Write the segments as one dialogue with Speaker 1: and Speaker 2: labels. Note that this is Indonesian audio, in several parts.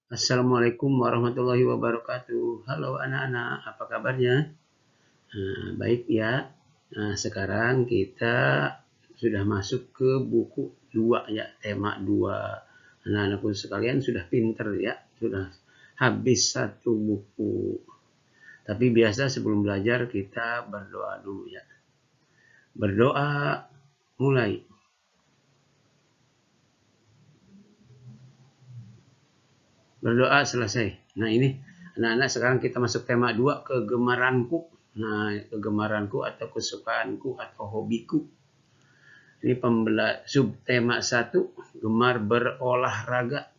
Speaker 1: Assalamualaikum warahmatullahi wabarakatuh. Halo anak-anak, apa kabarnya? Baik ya. Sekarang kita sudah masuk ke buku 2 ya, tema 2. Anak-anakku sekalian sudah pinter ya, sudah habis satu buku. Tapi biasa sebelum belajar kita berdoa dulu ya. Berdoa, mulai. Berdoa selesai. Nah ini anak-anak sekarang kita masuk tema 2, kegemaranku. Nah, kegemaranku atau kesukaanku atau hobiku. Ini subtema 1, gemar berolahraga.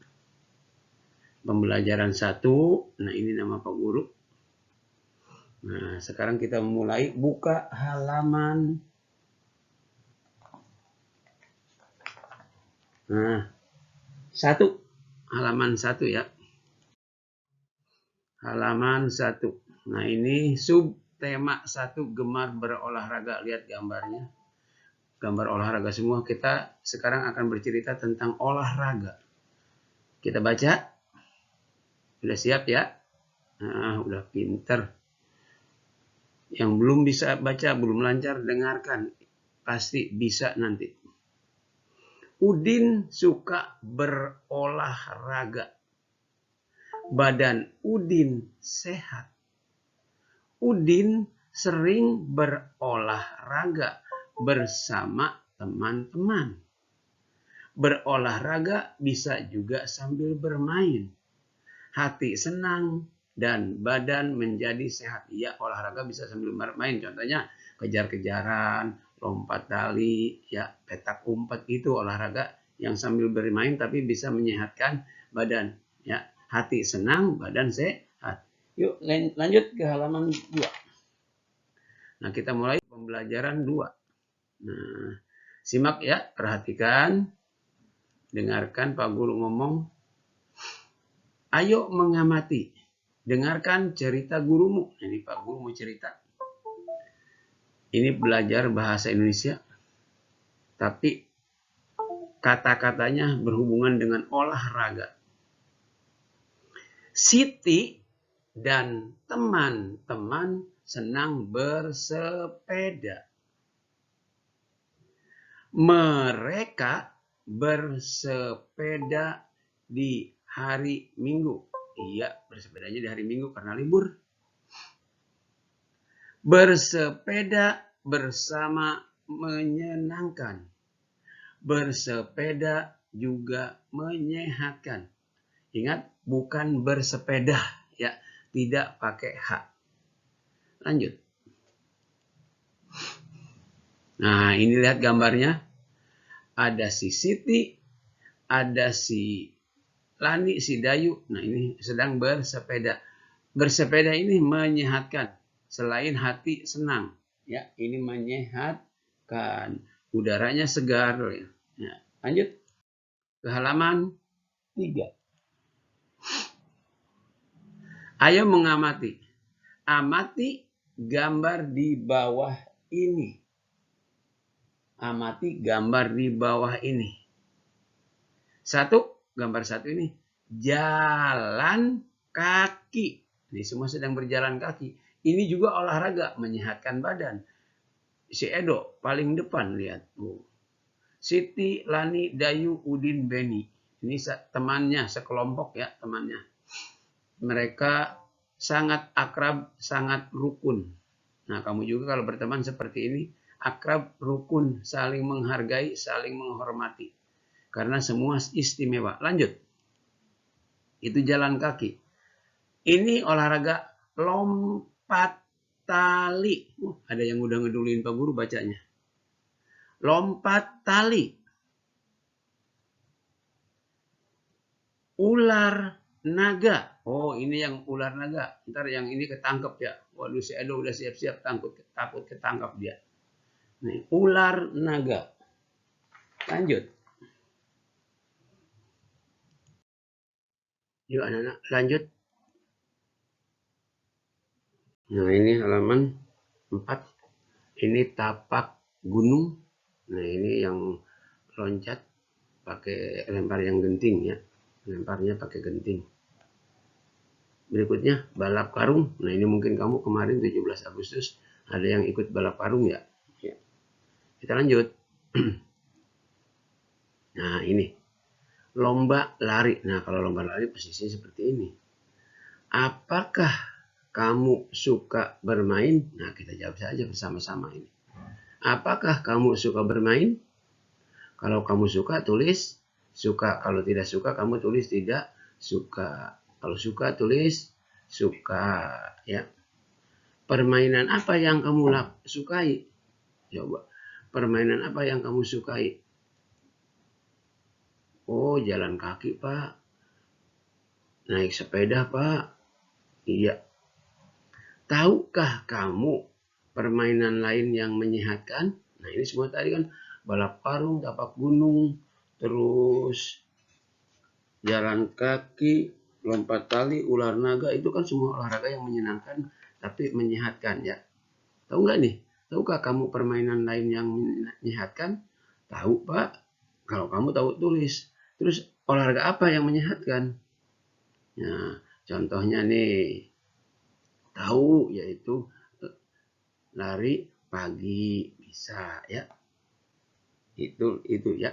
Speaker 1: Pembelajaran 1, nah ini nama Pak Guru. Nah, sekarang kita mulai buka halaman. Nah, 1. Halaman 1 ya. Halaman 1. Nah, ini subtema 1, gemar berolahraga. Lihat gambarnya. Gambar olahraga semua. Kita sekarang akan bercerita tentang olahraga. Kita baca. Udah siap ya? Nah, udah pinter. Yang belum bisa baca, belum lancar, dengarkan. Pasti bisa nanti. Udin suka berolahraga. Badan Udin sehat. Udin sering berolahraga bersama teman-teman. Berolahraga bisa juga sambil bermain. Hati senang dan badan menjadi sehat. Ya, olahraga bisa sambil bermain. Contohnya kejar-kejaran, lompat tali, ya, petak umpet, itu olahraga yang sambil bermain tapi bisa menyehatkan badan. Ya, hati senang, badan sehat. Yuk lanjut ke halaman 2. Nah, kita mulai pembelajaran 2. Nah, simak ya, perhatikan, dengarkan Pak Guru ngomong. Ayo mengamati. Dengarkan cerita gurumu. Ini Pak Guru mau cerita. Ini belajar bahasa Indonesia. Tapi kata-katanya berhubungan dengan olahraga. Siti dan teman-teman senang bersepeda. Mereka bersepeda di hari Minggu. Iya, bersepedanya di hari Minggu karena libur. Bersepeda bersama menyenangkan. Bersepeda juga menyehatkan. Ingat, bukan bersepeda ya, tidak pakai H. Lanjut. Nah, ini lihat gambarnya. Ada si Siti, ada si Lani, si Dayu. Nah, ini sedang bersepeda. Bersepeda ini menyehatkan. Selain hati senang, ya, ini menyehatkan. Udaranya segar. Ya. Lanjut ke halaman 3. Ayo mengamati. Amati gambar di bawah ini. Amati gambar di bawah ini. 1, gambar 1 ini. Jalan kaki. Ini semua sedang berjalan kaki. Ini juga olahraga, menyehatkan badan. Si Edo paling depan, lihat. Siti, Lani, Dayu, Udin, Beni. Ini temannya, sekelompok ya temannya. Mereka sangat akrab, sangat rukun. Nah, kamu juga kalau berteman seperti ini, akrab, rukun, saling menghargai, saling menghormati. Karena semua istimewa. Lanjut. Itu jalan kaki. Ini olahraga lompat tali. Ada yang udah ngeduluin Pak Guru bacanya. Lompat tali. Ular naga. Oh, ini yang ular naga. Ntar yang ini ketangkep ya. Waduh, si Edo udah siap-siap takut ketangkap dia. Nih, ular naga. Lanjut. Yuk anak-anak, lanjut. Nah, ini halaman 4. Ini tapak gunung. Nah, ini yang loncat pakai lempar yang genting ya. Lemparnya pakai genting. Berikutnya balap karung. Nah, ini mungkin kamu kemarin 17 Agustus ada yang ikut balap karung ya. Kita lanjut. Nah, ini lomba lari. Nah, kalau lomba lari posisinya seperti ini. Apakah kamu suka bermain? Nah, kita jawab saja bersama-sama ini. Apakah kamu suka bermain? Kalau kamu suka, tulis suka. Kalau tidak suka, kamu tulis tidak suka. Kalau suka, tulis suka. Ya. Permainan apa yang kamu sukai? Coba. Permainan apa yang kamu sukai? Oh, jalan kaki, Pak. Naik sepeda, Pak. Iya. Tahukah kamu permainan lain yang menyehatkan? Nah, ini semua tadi kan balap karung, tapak gunung, terus jalan kaki, lompat tali, ular naga, itu kan semua olahraga yang menyenangkan tapi menyehatkan ya. Tahu nggak nih? Tahukah kamu permainan lain yang menyehatkan? Tahu, Pak. Kalau kamu tahu, tulis. Terus olahraga apa yang menyehatkan? Nah, contohnya nih, tahu yaitu lari pagi bisa ya. Itu ya.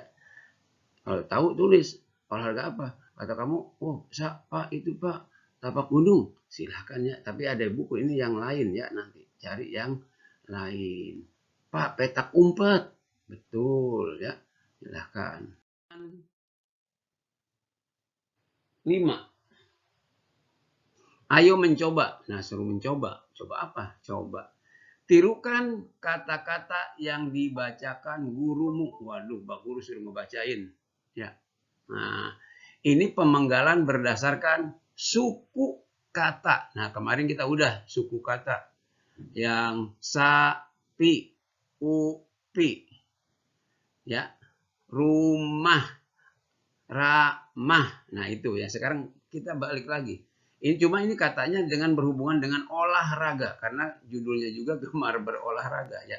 Speaker 1: Kalau tahu tulis olahraga apa? Kata kamu, oh Pak itu Pak tapak gunung. Silahkan ya. Tapi ada buku ini yang lain ya nanti. Cari yang lain. Pak petak umpet. Betul ya. Silahkan. 5. Ayo mencoba. Nah, suruh mencoba. Coba apa? Coba. Tirukan kata-kata yang dibacakan gurumu. Waduh, Pak Guru suruh ngebacain. Ya. Nah, ini pemenggalan berdasarkan suku kata. Nah, kemarin kita udah suku kata. Yang sapi, upi. Ya. Rumah, ramah. Nah, itu ya. Sekarang kita balik lagi. Ini katanya dengan berhubungan dengan olahraga. Karena judulnya juga gemar berolahraga ya.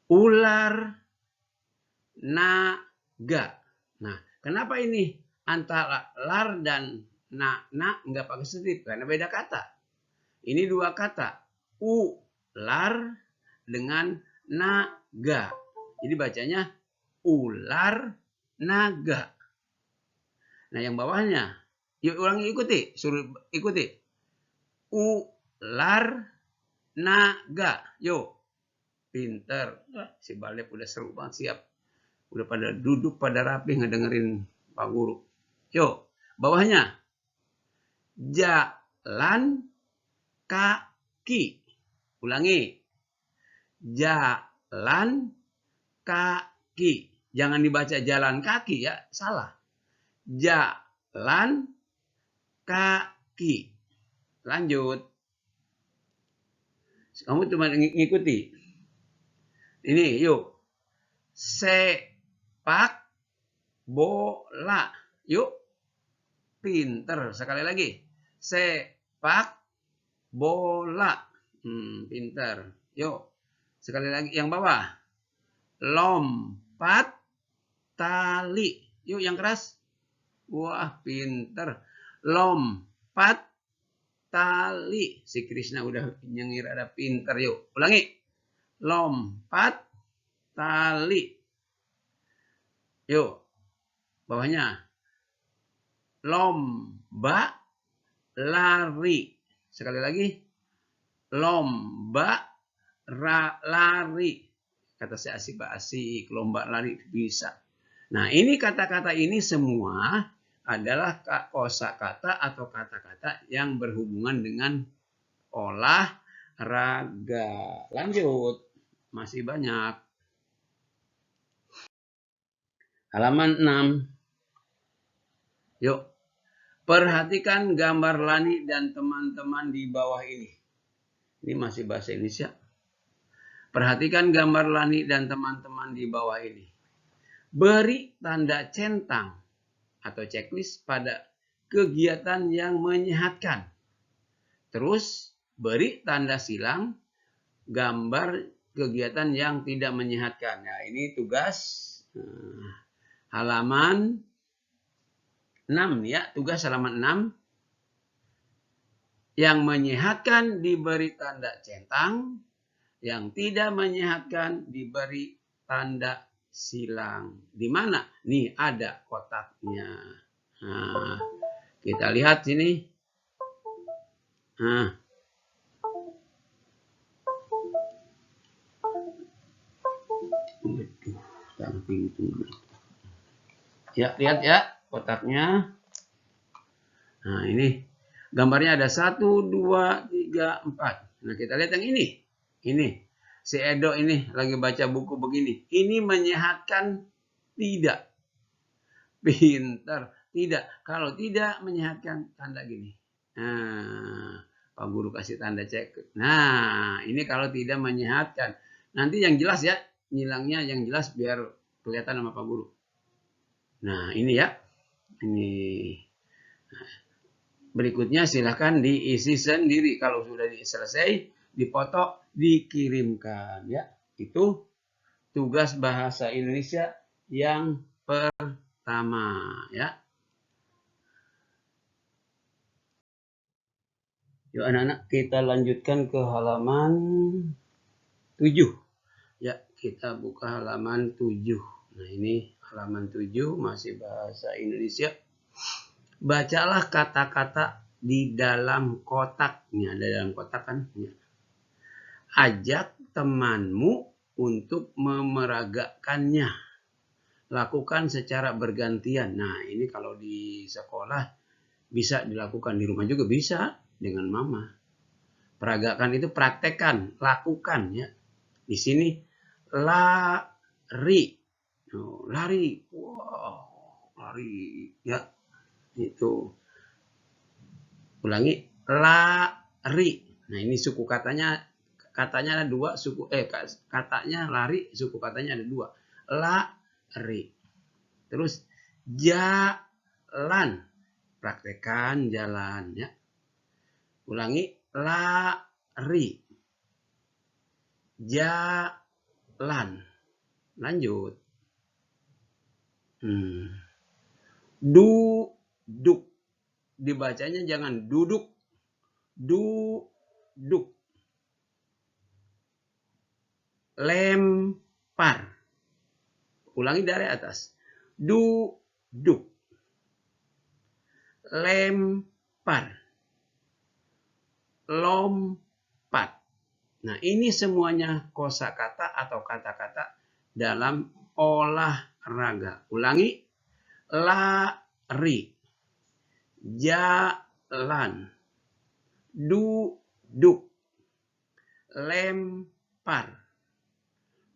Speaker 1: Ular, naga. Nah, kenapa ini antara lar dan na nggak pakai strip? Karena beda kata. Ini dua kata. Ular dengan naga. Jadi bacanya ular, naga. Nah, yang bawahnya. Yuk ulangi, ikuti. Suruh ikuti. Ular, naga. Yuk. Pinter. Si Balep udah seru banget, siap. Udah pada duduk, pada rapi ngedengerin Pak Guru. Yuk. Bawahnya. Jalan kaki. Ulangi. Jalan kaki. Jangan dibaca jalan kaki ya. Salah. Jalan kaki. Lanjut. Kamu cuma ngikuti. Ini yuk. Sepak bola. Yuk. Pinter. Sekali lagi. Sepak bola. Pinter. Yuk. Sekali lagi. Yang bawah. Lompat tali. Yuk yang keras. Wah, pinter. Lompat tali. Si Krishna udah nyengir ada pinter. Yuk, ulangi. Lompat tali. Yuk. Bawahnya. Lomba lari. Sekali lagi. Lomba lari. Kata si asik, Pak Asik. Lomba lari bisa. Nah, ini kata-kata ini semua adalah kosakata atau kata-kata yang berhubungan dengan olahraga. Lanjut. Masih banyak. Halaman 6. Yuk. Perhatikan gambar Lani dan teman-teman di bawah ini. Ini masih bahasa Indonesia. Perhatikan gambar Lani dan teman-teman di bawah ini. Beri tanda centang atau checklist pada kegiatan yang menyehatkan. Terus beri tanda silang gambar kegiatan yang tidak menyehatkan. Nah, ini tugas halaman 6 ya, tugas halaman 6. Yang menyehatkan diberi tanda centang, yang tidak menyehatkan diberi tanda silang. Di mana? Nih ada kotaknya. Nah, kita lihat sini. Nah, ya, lihat ya kotaknya. Nah, ini gambarnya ada 1, 2, 3, 4. Nah, kita lihat yang ini. Ini. Si Edo ini lagi baca buku begini. Ini menyehatkan tidak? Pintar. Tidak. Kalau tidak menyehatkan, tanda gini. Nah, Pak Guru kasih tanda cek. Nah, ini kalau tidak menyehatkan. Nanti yang jelas ya. Nyilangnya yang jelas biar kelihatan sama Pak Guru. Nah, ini ya. Ini. Berikutnya silahkan diisi sendiri. Kalau sudah selesai, dipoto, dikirimkan. Ya, itu tugas bahasa Indonesia yang pertama. Ya. Yuk anak-anak, kita lanjutkan ke halaman 7. Ya, kita buka halaman 7. Nah, ini halaman 7 masih bahasa Indonesia. Bacalah kata-kata di dalam kotaknya. Di dalam kotak kan. Ya. Ajak temanmu untuk memeragakannya. Lakukan secara bergantian. Nah, ini kalau di sekolah bisa dilakukan, di rumah juga bisa dengan mama. Peragakan itu praktekkan, lakukan ya. Di sini lari. Oh, lari. Wow, lari ya. Itu. Ulangi, lari. Nah, ini suku katanya ada 2, suku katanya lari, suku katanya ada 2. Lari. Terus jalan. Praktekkan jalan ya. Ulangi, lari. Jalan. Lanjut. Duduk. Dibacanya jangan duduk. Duduk. Lempar. Ulangi dari atas. Duduk. Lempar. Lompat. Nah, ini semuanya kosakata atau kata-kata dalam olahraga. Ulangi. Lari. Jalan. Duduk. Lempar.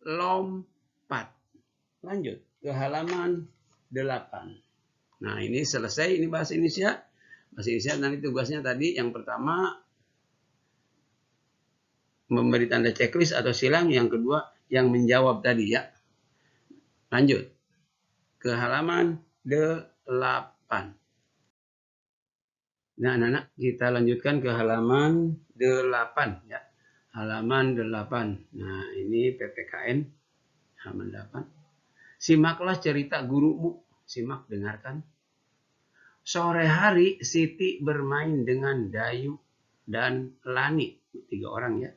Speaker 1: Lompat. Lanjut ke halaman 8. Nah, ini selesai. Ini bahasa Indonesia. Bahasa Indonesia nanti tugasnya tadi yang pertama memberi tanda checklist atau silang, yang kedua yang menjawab tadi ya. Lanjut ke halaman 8. Nah, anak-anak, kita lanjutkan ke halaman 8 ya. Halaman 8. Nah, ini PPKN halaman 8. Simaklah cerita gurumu. Simak, dengarkan. Sore hari Siti bermain dengan Dayu dan Lani. 3 orang ya.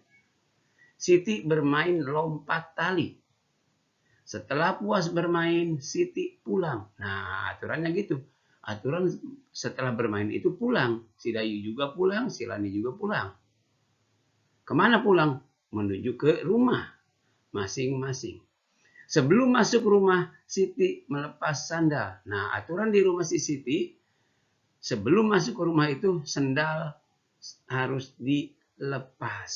Speaker 1: Siti bermain lompat tali. Setelah puas bermain, Siti pulang. Nah, aturannya gitu. Aturan setelah bermain itu pulang. Si Dayu juga pulang, si Lani juga pulang. Kemana pulang? Menuju ke rumah masing-masing. Sebelum masuk rumah, Siti melepas sandal. Nah, aturan di rumah si Siti, sebelum masuk ke rumah itu, sandal harus dilepas.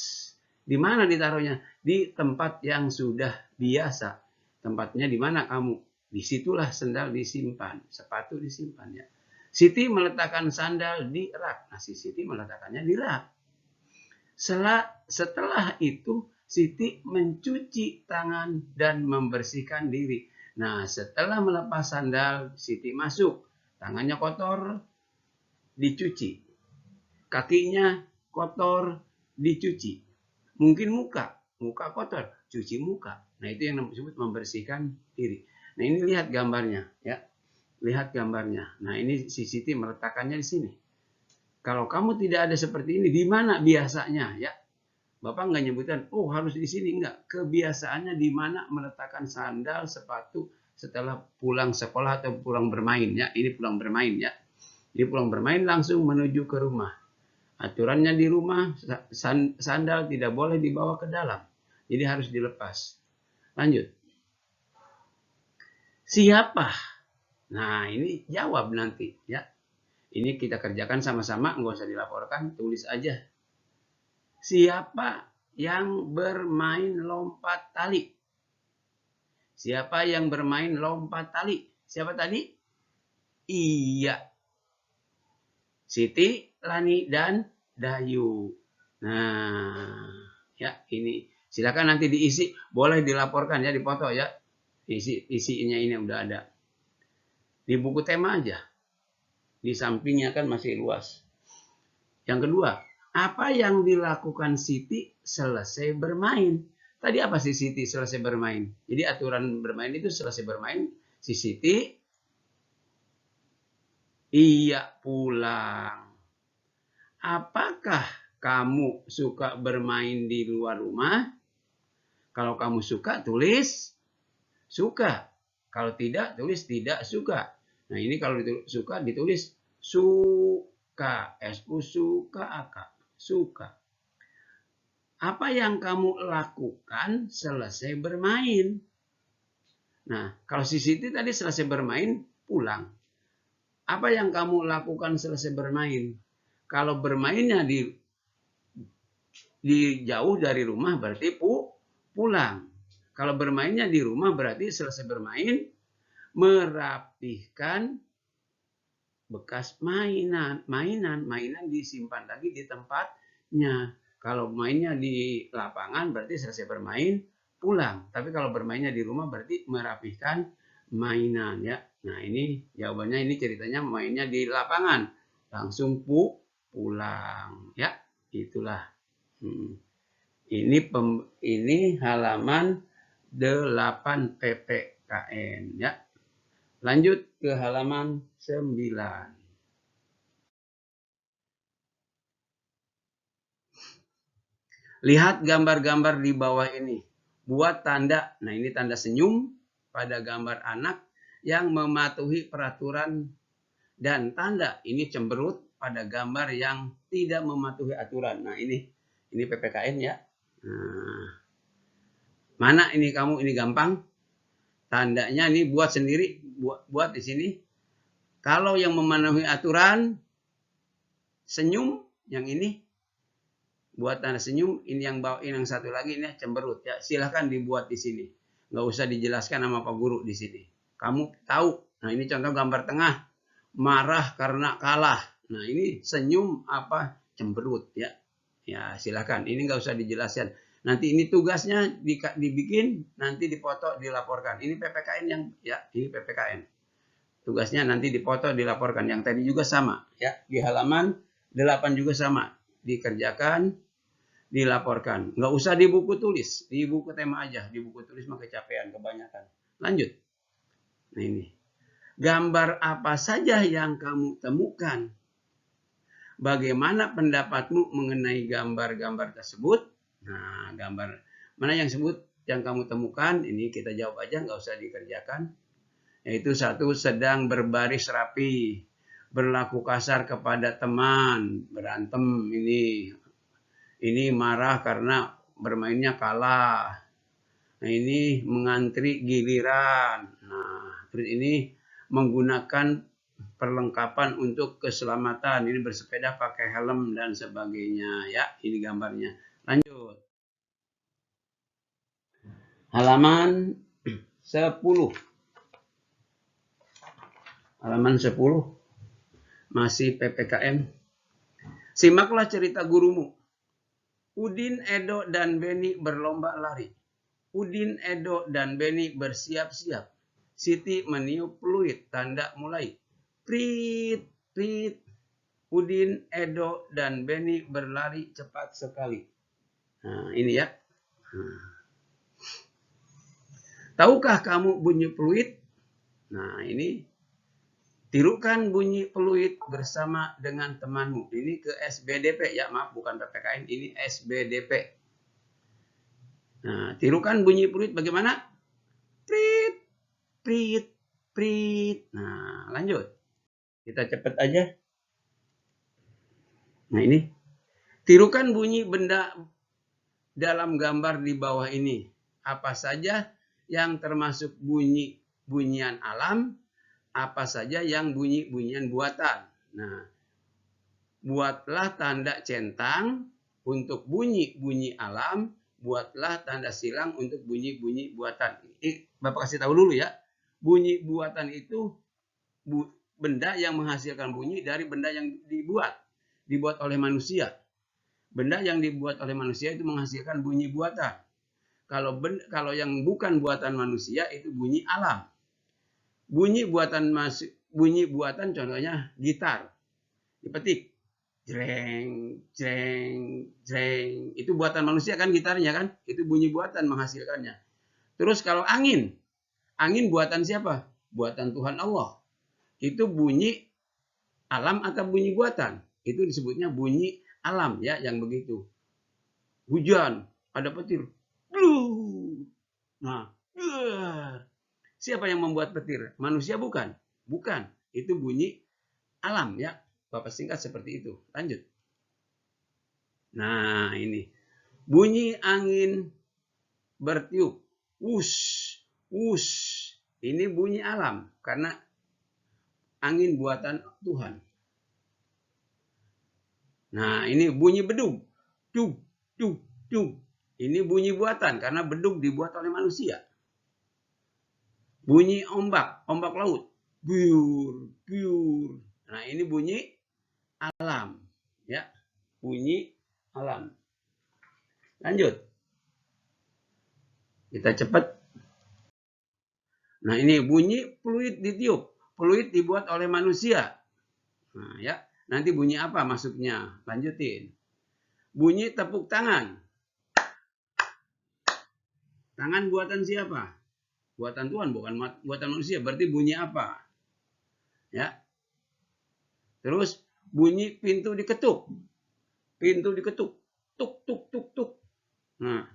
Speaker 1: Di mana ditaruhnya? Di tempat yang sudah biasa. Tempatnya di mana kamu? Disitulah sandal disimpan. Sepatu disimpan ya. Siti meletakkan sandal di rak. Nah, si Siti meletakkannya di rak. Setelah itu, Siti mencuci tangan dan membersihkan diri. Nah, setelah melepas sandal, Siti masuk. Tangannya kotor, dicuci. Kakinya kotor, dicuci. Mungkin muka kotor, cuci muka. Nah, itu yang disebut membersihkan diri. Nah, ini lihat gambarnya ya. Lihat gambarnya. Nah, ini si Siti meletakkannya di sini. Kalau kamu tidak ada seperti ini, di mana biasanya ya? Bapak nggak nyebutkan, oh harus di sini, enggak. Kebiasaannya di mana meletakkan sandal, sepatu setelah pulang sekolah atau pulang bermain ya. Ini pulang bermain ya. Jadi pulang bermain langsung menuju ke rumah. Aturannya di rumah, sandal tidak boleh dibawa ke dalam. Jadi harus dilepas. Lanjut. Siapa? Nah ini jawab nanti ya. Ini kita kerjakan sama-sama, nggak usah dilaporkan, tulis aja. Siapa yang bermain lompat tali? Siapa yang bermain lompat tali? Siapa tadi? Iya. Siti, Lani, dan Dayu. Nah, ya ini. Silakan nanti diisi. Boleh dilaporkan ya, dipoto ya. Isinya ini udah ada. Di buku tema aja. Di sampingnya kan masih luas. Yang kedua, apa yang dilakukan Siti selesai bermain? Tadi apa sih Siti selesai bermain? Jadi aturan bermain itu selesai bermain, si Siti iya pulang. Apakah kamu suka bermain di luar rumah? Kalau kamu suka, tulis suka. Kalau tidak, tulis tidak suka. Nah ini kalau suka ditulis suka. S-U suka AK. Suka. Apa yang kamu lakukan selesai bermain? Nah, kalau si Siti tadi selesai bermain, pulang. Apa yang kamu lakukan selesai bermain? Kalau bermainnya di jauh dari rumah berarti pulang. Kalau bermainnya di rumah berarti selesai bermain, merapihkan bekas mainan. Mainan disimpan lagi di tempatnya. Kalau mainnya di lapangan berarti selesai bermain, pulang. Tapi kalau bermainnya di rumah berarti merapihkan mainan ya. Nah ini jawabannya, ini ceritanya mainnya di lapangan. Langsung pulang ya. Itulah. Ini halaman 8 PPKN ya. Lanjut ke halaman 9. Lihat gambar-gambar di bawah ini. Buat tanda, nah ini tanda senyum pada gambar anak yang mematuhi peraturan, dan tanda ini cemberut pada gambar yang tidak mematuhi aturan. Nah ini PPKN ya. Nah, mana ini kamu, ini gampang. Tandanya ini buat sendiri, buat di sini. Kalau yang memenuhi aturan, senyum, yang ini buat tanda senyum. Ini yang bawa, ini yang satu lagi ini cemberut ya. Silahkan dibuat di sini. Nggak usah dijelaskan sama Pak Guru di sini. Kamu tahu. Nah ini contoh gambar tengah, marah karena kalah. Nah ini senyum apa, cemberut ya. Ya silahkan. Ini nggak usah dijelaskan. Nanti ini tugasnya dibikin, nanti dipoto, dilaporkan. Ini PPKN yang ya, ini PPKN. Tugasnya nanti dipoto, dilaporkan. Yang tadi juga sama ya. Di halaman 8 juga sama. Dikerjakan, dilaporkan. Nggak usah di buku tulis, di buku tema aja. Di buku tulis mah kecapean kebanyakan. Lanjut. Nah ini. Gambar apa saja yang kamu temukan? Bagaimana pendapatmu mengenai gambar-gambar tersebut? Nah, gambar mana yang kamu temukan? Ini kita jawab aja, nggak usah dikerjakan. Yaitu satu, sedang berbaris rapi, berlaku kasar kepada teman, berantem ini marah karena bermainnya kalah. Nah, ini mengantri giliran. Nah, terus ini menggunakan perlengkapan untuk keselamatan. Ini bersepeda pakai helm dan sebagainya ya. Ini gambarnya. Lanjut. Halaman 10. Halaman 10. Masih PPKM. Simaklah cerita gurumu. Udin, Edo, dan Beni berlomba lari. Udin, Edo, dan Beni bersiap-siap. Siti meniup peluit, tanda mulai. Prit, prit. Udin, Edo, dan Beni berlari cepat sekali. Nah, ini ya. Tahukah kamu bunyi peluit? Nah, ini Tirukan bunyi peluit bersama dengan temanmu. Ini ke SBDP ya, maaf bukan PPKN, ini SBDP. Nah, tirukan bunyi peluit bagaimana? Prit, prit, prit. Nah, lanjut. Kita cepat aja. Nah, ini. Tirukan bunyi benda dalam gambar di bawah ini. Apa saja yang termasuk bunyian alam, apa saja yang bunyian buatan. Nah, buatlah tanda centang untuk bunyi alam, buatlah tanda silang untuk bunyi buatan. Bapak kasih tahu dulu ya. Bunyi buatan itu benda yang menghasilkan bunyi dari benda yang dibuat oleh manusia. Benda yang dibuat oleh manusia itu menghasilkan bunyi buatan. Kalau yang bukan buatan manusia itu bunyi alam. Bunyi buatan contohnya gitar. Dipetik. Jreng, jreng, jreng. Itu buatan manusia kan gitarnya kan? Itu bunyi buatan menghasilkannya. Terus kalau angin. Angin buatan siapa? Buatan Tuhan Allah. Itu bunyi alam atau bunyi buatan? Itu disebutnya bunyi alam ya, yang begitu. Hujan, ada petir. Nah, siapa yang membuat petir? Manusia bukan? Bukan. Itu bunyi alam ya. Bapak singkat seperti itu. Lanjut. Nah, ini. Bunyi angin bertiup. Wush, wush. Ini bunyi alam karena angin buatan Tuhan. Nah, ini bunyi bedug. Dug, dug, dug. Ini bunyi buatan karena bedug dibuat oleh manusia. Bunyi ombak laut. Biur, biur. Nah, ini bunyi alam. Ya, bunyi alam. Lanjut. Kita cepat. Nah, ini bunyi peluit ditiup. Peluit dibuat oleh manusia. Nah, ya. Nanti bunyi apa masuknya? Lanjutin. Bunyi tepuk tangan. Tangan buatan siapa? Buatan Tuhan, bukan buatan manusia. Berarti bunyi apa? Ya. Terus bunyi pintu diketuk. Pintu diketuk. Tuk, tuk, tuk, tuk. Nah,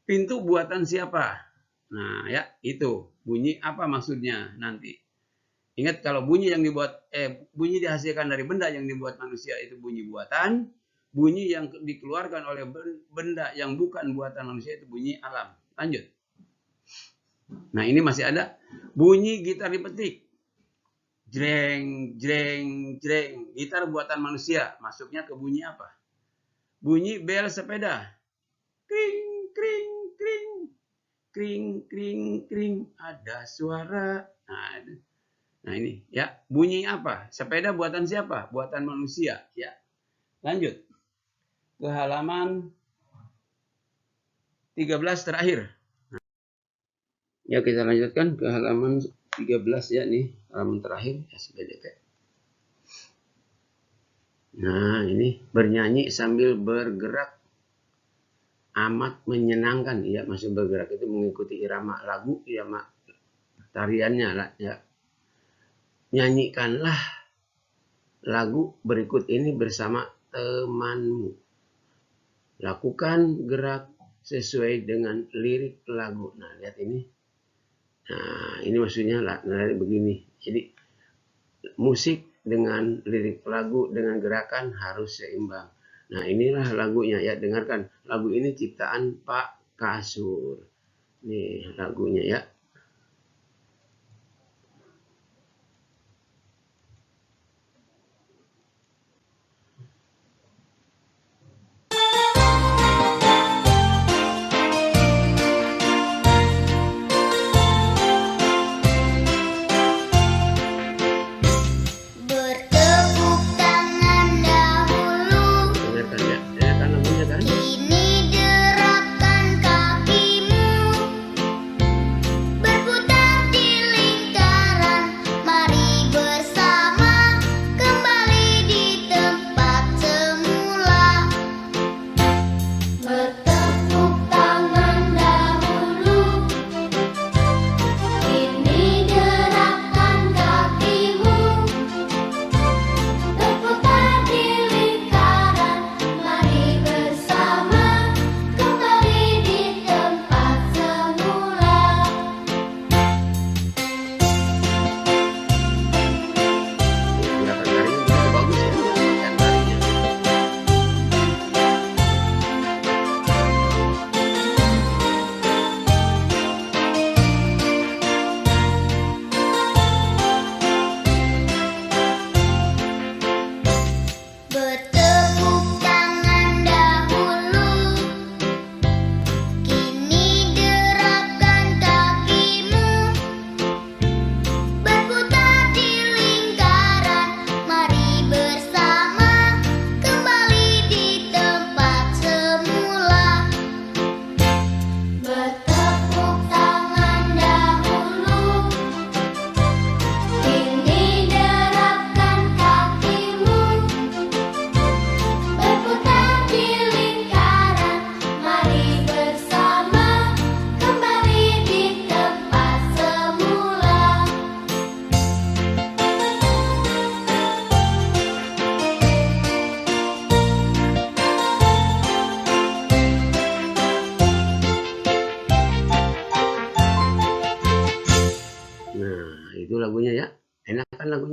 Speaker 1: pintu buatan siapa? Nah, ya, itu. Bunyi apa maksudnya nanti? Ingat kalau bunyi yang bunyi dihasilkan dari benda yang dibuat manusia itu bunyi buatan. Bunyi yang dikeluarkan oleh benda yang bukan buatan manusia itu bunyi alam. Lanjut. Nah, ini masih ada bunyi gitar dipetik. Jreng, jreng, jreng. Gitar buatan manusia. Masuknya ke bunyi apa? Bunyi bel sepeda. Kring, kring, kring. Kring, kring, kring. Ada suara. Nah, ini ya. Bunyi apa? Sepeda buatan siapa? Buatan manusia. Ya. Lanjut. Ke halaman 13 terakhir. Ya, kita lanjutkan ke halaman 13 ya nih, halaman terakhir SBDP. Nah, ini bernyanyi sambil bergerak amat menyenangkan. Ya, masih bergerak itu mengikuti irama lagu, irama tariannya lah ya. Nyanyikanlah lagu berikut ini bersama temanmu. Lakukan gerak sesuai dengan lirik lagu. Nah, lihat ini. Nah, ini maksudnya begini. Jadi, musik dengan lirik lagu dengan gerakan harus seimbang. Nah, inilah lagunya ya. Dengarkan. Lagu ini ciptaan Pak Kasur. Nih lagunya ya.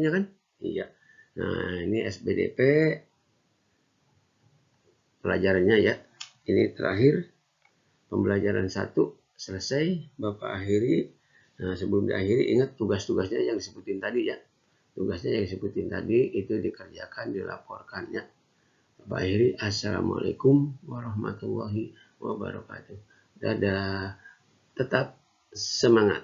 Speaker 1: bukunya kan? Iya. Nah, ini SBDP pelajarannya ya. Ini terakhir pembelajaran 1 selesai, Bapak akhiri. Nah, sebelum diakhiri ingat tugas-tugasnya yang disebutin tadi ya. Tugasnya yang disebutin tadi itu dikerjakan, dilaporkan ya. Bapak akhiri. Assalamualaikum warahmatullahi wabarakatuh. Dadah. Tetap semangat.